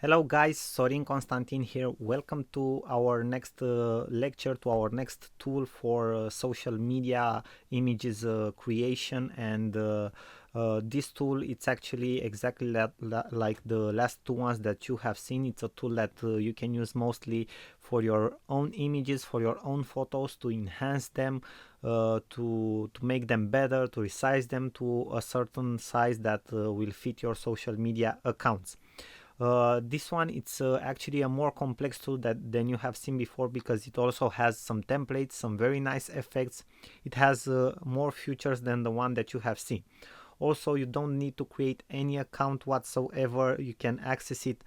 Hello guys, Sorin Constantin here. Welcome to our next lecture, to our next tool for social media images creation. And this tool, it's actually exactly like the last two ones that you have seen. It's a tool that you can use mostly for your own images, for your own photos, to enhance them, to make them better, to resize them to a certain size that will fit your social media accounts. This one, it's actually a more complex tool than you have seen before, because it also has some templates, some very nice effects. It has more features than the one that you have seen. Also, you don't need to create any account whatsoever. You can access it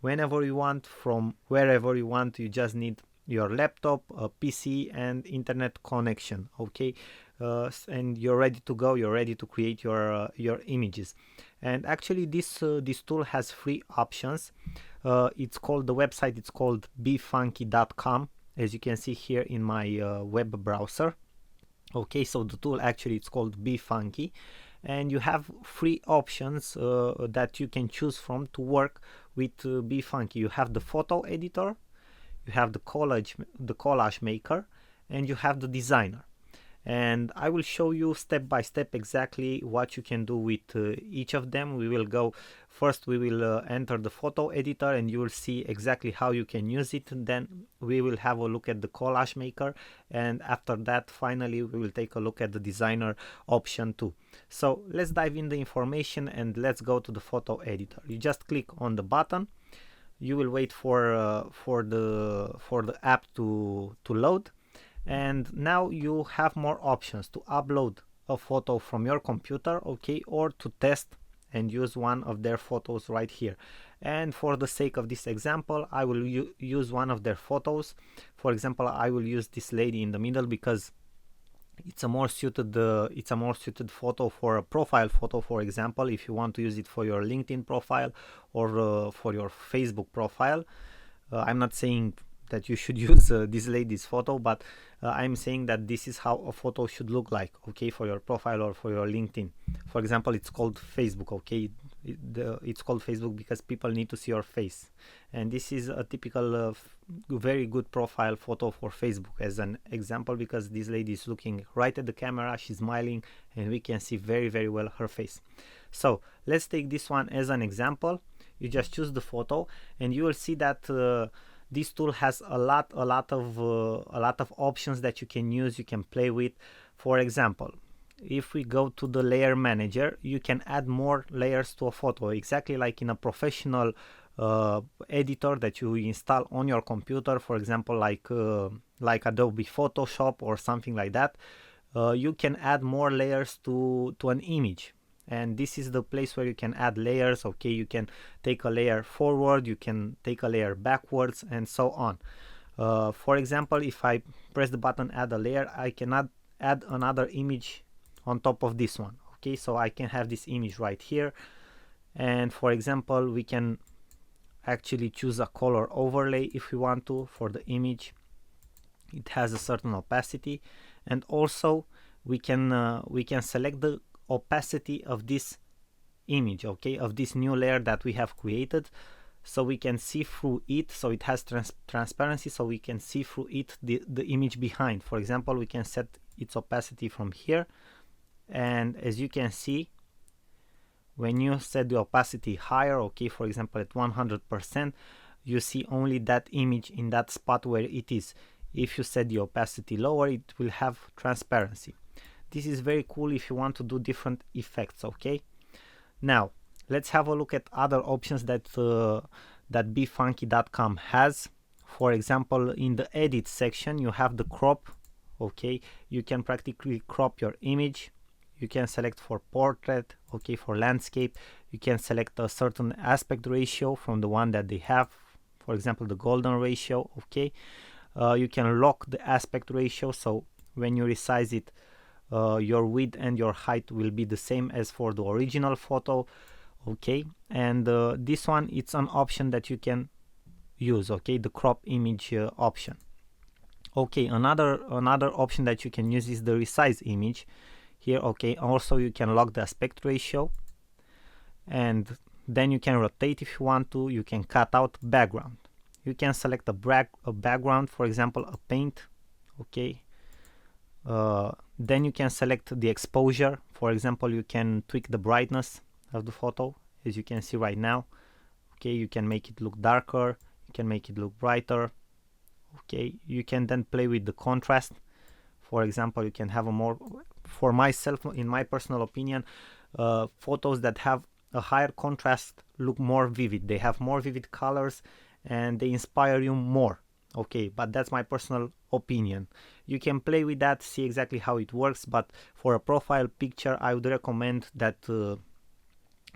whenever you want, from wherever you want. You just need your laptop, a PC, and internet connection. Okay, and you're ready to go. You're ready to create your images. And actually, this tool has free options. It's called the website. It's called befunkey.com, as you can see here in my web browser. Okay, so the tool actually, it's called Befunkey, and you have free options that you can choose from to work with Befunkey. You have the photo editor, you have the collage maker, and you have the designer. And I will show you step by step exactly what you can do with each of them. We will enter the photo editor, and you will see exactly how you can use it. Then we will have a look at the collage maker, and after that, finally, we will take a look at the designer option too. So let's dive in the information and let's go to the photo editor. You just click on the button. You will wait for the app to load. And now you have more options to upload a photo from your computer, okay, or to test and use one of their photos right here. And for the sake of this example, I will use one of their photos. For example, I will use this lady in the middle because it's a more suited photo for a profile photo. For example, if you want to use it for your LinkedIn profile or for your Facebook profile. I'm not saying that you should use this lady's photo, but I'm saying that this is how a photo should look like, okay, for your profile or for your LinkedIn. For example, it's called Facebook, okay. It's called Facebook because people need to see your face, and this is a typical very good profile photo for Facebook, as an example, because this lady is looking right at the camera, she's smiling, and we can see very, very well her face. So let's take this one as an example. You just choose the photo, and you will see that this tool has a lot of options that you can use, you can play with. For example, if we go to the layer manager, you can add more layers to a photo, exactly like in a professional editor that you install on your computer, for example, like Adobe Photoshop or something like that. You can add more layers to an image, and this is the place where you can add layers. Okay, you can take a layer forward, you can take a layer backwards, and so on. For example, if I press the button add a layer, I cannot add another image on top of this one. Okay, so I can have this image right here, and for example, we can actually choose a color overlay if we want to for the image. It has a certain opacity, and also we can select the opacity of this image, okay, of this new layer that we have created, so we can see through it. So it has transparency, so we can see through it the image behind. For example, we can set its opacity from here, and as you can see, when you set the opacity higher, okay, for example at 100%, you see only that image in that spot where it is. If you set the opacity lower, it will have transparency. This is very cool if you want to do different effects, okay. Now let's have a look at other options that befunkey.com has. For example, in the edit section, you have the crop. Okay, you can practically crop your image. You can select for portrait, okay, for landscape. You can select a certain aspect ratio from the one that they have, for example the golden ratio, okay. You can lock the aspect ratio, so when you resize it, your width and your height will be the same as for the original photo, okay. And this one, it's an option that you can use, okay, the crop image option. Okay, another option that you can use is the resize image here, okay. Also, you can lock the aspect ratio, and Then you can rotate if you want to. You can cut out background. You can select a background, for example, a paint. Okay. Then you can select the exposure. For example, you can tweak the brightness of the photo, as you can see right now. Okay, you can make it look darker, you can make it look brighter. Okay, you can then play with the contrast. For example, you can have a more, for myself, in my personal opinion, photos that have a higher contrast look more vivid. They have more vivid colors and they inspire you more. Okay, but that's my personal opinion. You can play with that, see exactly how it works, but for a profile picture I would recommend that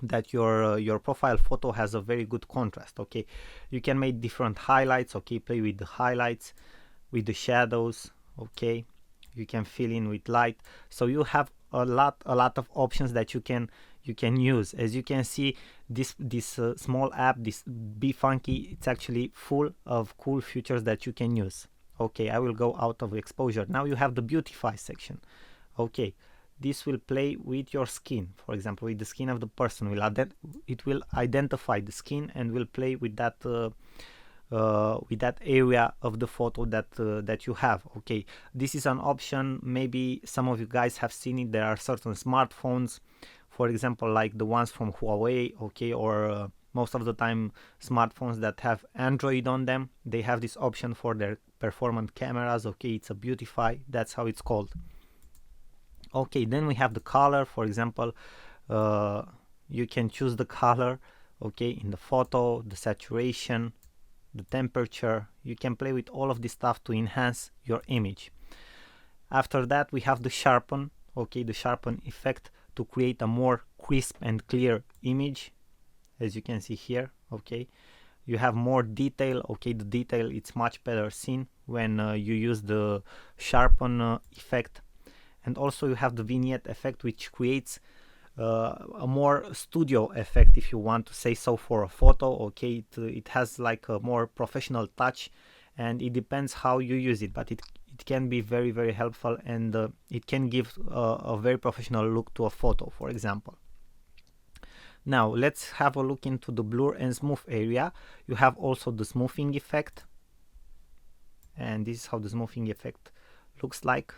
that your profile photo has a very good contrast. Okay, you can make different highlights. Okay, play with the highlights, with the shadows. Okay, you can fill in with light. So you have a lot of options that you can use. As you can see, this small app, this Befunky, it's actually full of cool features that you can use. Okay, I will go out of exposure. Now you have the beautify section. Okay, this will play with your skin. For example, with the skin of the person. It will identify the skin and will play with that area of the photo that you have. Okay, this is an option. Maybe some of you guys have seen it. There are certain smartphones, for example, like the ones from Huawei, okay, or most of the time smartphones that have Android on them, they have this option for their performant cameras. Okay, it's a beautify, that's how it's called. Okay, then we have the color. For example, you can choose the color, okay, in the photo, the saturation, the temperature. You can play with all of this stuff to enhance your image. After that, we have the sharpen. Okay, the sharpen effect to create a more crisp and clear image, as you can see here. Okay, you have more detail. Okay, the detail, it's much better seen when you use the sharpen effect. And also you have the vignette effect, which creates a more studio effect, if you want to say so, for a photo. Okay, it has like a more professional touch, and it depends how you use it, but it can be very, very helpful, and it can give a very professional look to a photo, for example. Now let's have a look into the blur and smooth area. You have also the smoothing effect, and this is how the smoothing effect looks like.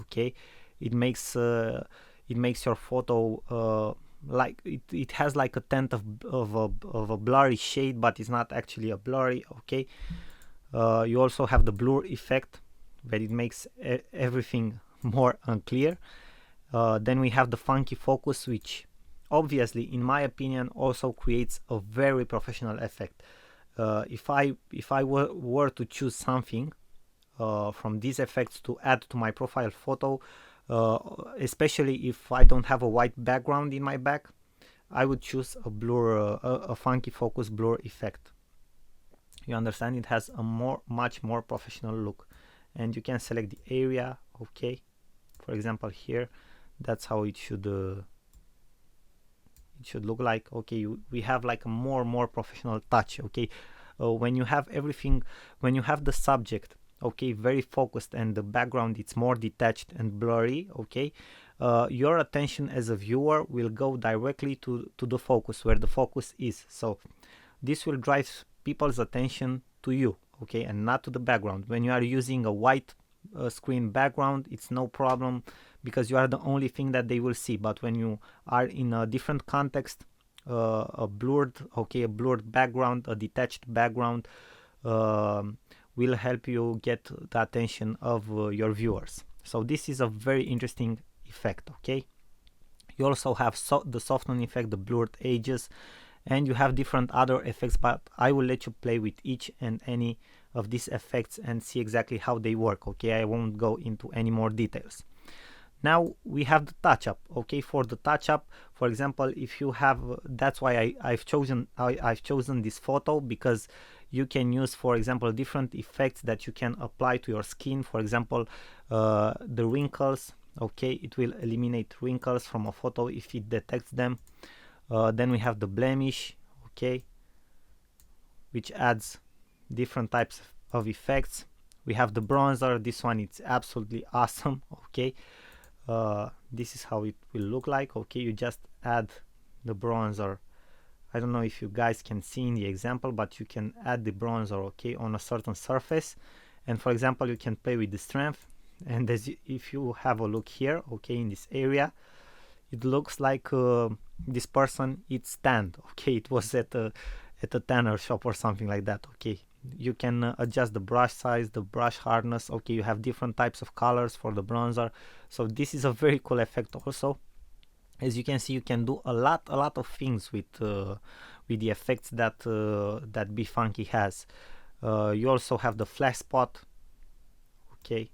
Okay, it makes your photo like it has like a tint of a blurry shade, but it's not actually a blurry. Okay, you also have the blur effect, where it makes everything more unclear. Then we have the funky focus, which obviously, in my opinion, also creates a very professional effect. If I were to choose something from these effects to add to my profile photo, especially if I don't have a white background in my back, I would choose a blur, a funky focus blur effect. You understand? It has a much more professional look, and you can select the area. Okay, for example here, that's how it should look like. Okay, we have like a more professional touch. Okay, when you have everything, when you have the subject, okay, very focused, and the background, it's more detached and blurry. Okay, your attention as a viewer will go directly to the focus, where the focus is. So this will drive people's attention to you, okay, and not to the background. When you are using a white screen background, it's no problem, because you are the only thing that they will see. But when you are in a different context, a blurred background, a detached background, will help you get the attention of your viewers. So this is a very interesting effect. Okay, you also have the soften effect, the blurred edges, and you have different other effects, but I will let you play with each and any of these effects and see exactly how they work. Okay, I won't go into any more details. Now we have the touch up. Okay, for the touch up, for example, if you have, that's why I've chosen this photo, because you can use, for example, different effects that you can apply to your skin. For example, the wrinkles. Okay, it will eliminate wrinkles from a photo if it detects them. Then we have the blemish, okay, which adds different types of effects. We have the bronzer. This one, it's absolutely awesome. Okay, this is how it will look like. Okay, you just add the bronzer I don't know if you guys can see in the example, but you can add the bronzer, okay, on a certain surface. And for example, you can play with the strength. And if you have a look here, okay, in this area, it looks like this person it's tanned, okay. It was at a tanner shop or something like that, okay. You can adjust the brush size, the brush hardness, okay. You have different types of colors for the bronzer, so this is a very cool effect also. As you can see, you can do a lot of things with the effects that that Befunky has. You also have the flash spot, okay.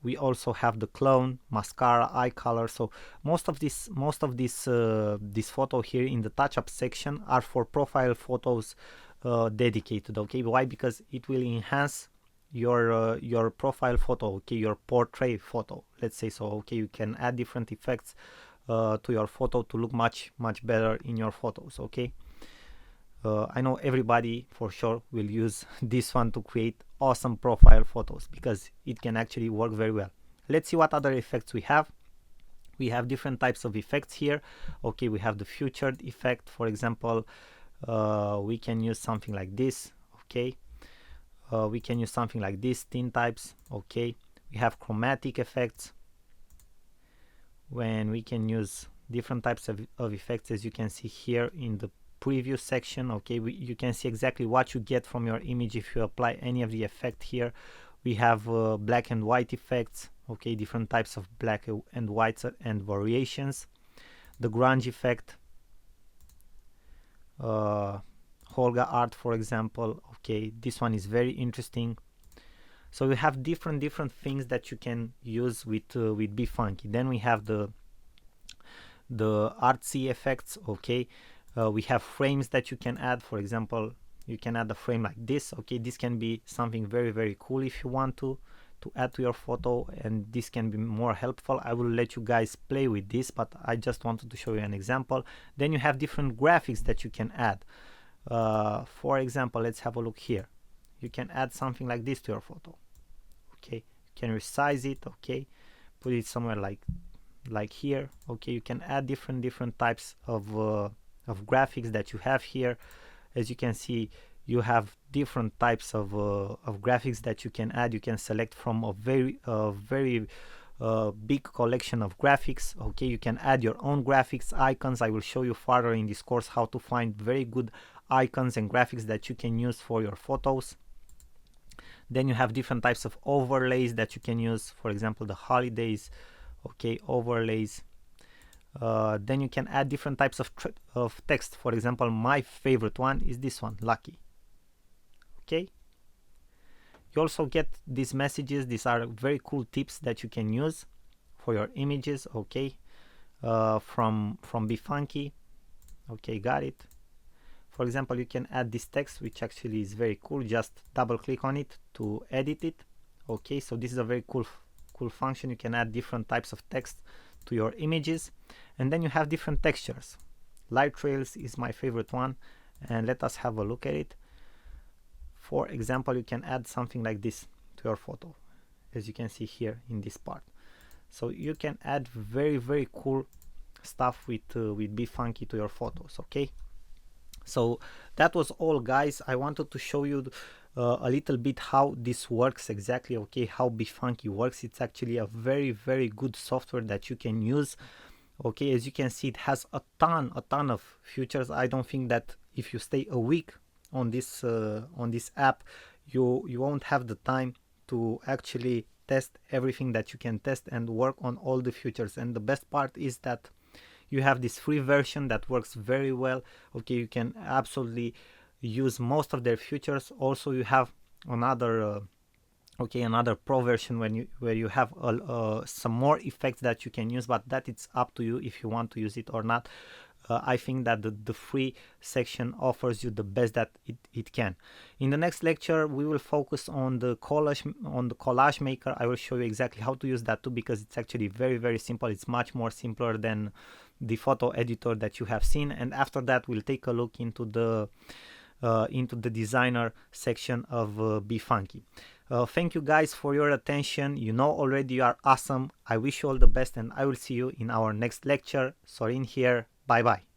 We also have the clone, mascara, eye color. So most of this this photo here in the touch-up section are for profile photos dedicated, okay. Why? Because it will enhance your profile photo, okay, your portrait photo, let's say. So okay, you can add different effects to your photo to look much better in your photos, okay. I know everybody for sure will use this one to create awesome profile photos because it can actually work very well. Let's see what other effects we have. We have different types of effects here, okay. We have the featured effect, for example. We can use something like this, okay. We can use something like this, tint types, okay. We have chromatic effects, when we can use different types of effects, as you can see here in the preview section, okay. You can see exactly what you get from your image if you apply any of the effect here. We have black and white effects, okay, different types of black and whites and variations. The grunge effect, Holga art, for example, okay. This one is very interesting. So we have different things that you can use with Befunky. Then we have the artsy effects, okay. We have frames that you can add. For example, you can add a frame like this, okay. This can be something very cool if you want to add to your photo, and this can be more helpful. I will let you guys play with this, but I just wanted to show you an example. Then you have different graphics that you can add. For example, let's have a look here. You can add something like this to your photo, okay. You can resize it, okay, put it somewhere like here, okay. You can add different types of graphics that you have here. As you can see, you have different types of graphics that you can add. You can select from a very big collection of graphics, okay. You can add your own graphics, icons. I will show you further in this course how to find very good icons and graphics that you can use for your photos. Then you have different types of overlays that you can use, for example, the holidays, okay, overlays. Then you can add different types of text. For example, my favorite one is this one, lucky, okay. You also get these messages. These are very cool tips that you can use for your images, okay, from Befunky, okay. Got it. For example, you can add this text, which actually is very cool. Just double click on it to edit it, okay. So this is a very cool function. You can add different types of text to your images. And then you have different textures. Light trails is my favorite one, and let us have a look at it. For example, you can add something like this to your photo, as you can see here in this part. So you can add very cool stuff with Befunky to your photos, okay. So that was all, guys. I wanted to show you a little bit how this works exactly, okay, how Befunky works. It's actually a very good software that you can use, okay. As you can see, it has a ton of features. I don't think that if you stay a week on this app, you won't have the time to actually test everything that you can test and work on all the features. And the best part is that you have this free version that works very well, okay. You can absolutely use most of their features. Also, you have another another pro version where you have some more effects that you can use, but that it's up to you if you want to use it or not. I think that the free section offers you the best that it can. In the next lecture, we will focus on the collage maker. I will show you exactly how to use that too, because it's actually very simple. It's much more simpler than the photo editor that you have seen. And after that, we'll take a look into the designer section of Befunky. Thank you guys for your attention. You know already you are awesome. I wish you all the best, and I will see you in our next lecture. Sorin here. Bye bye.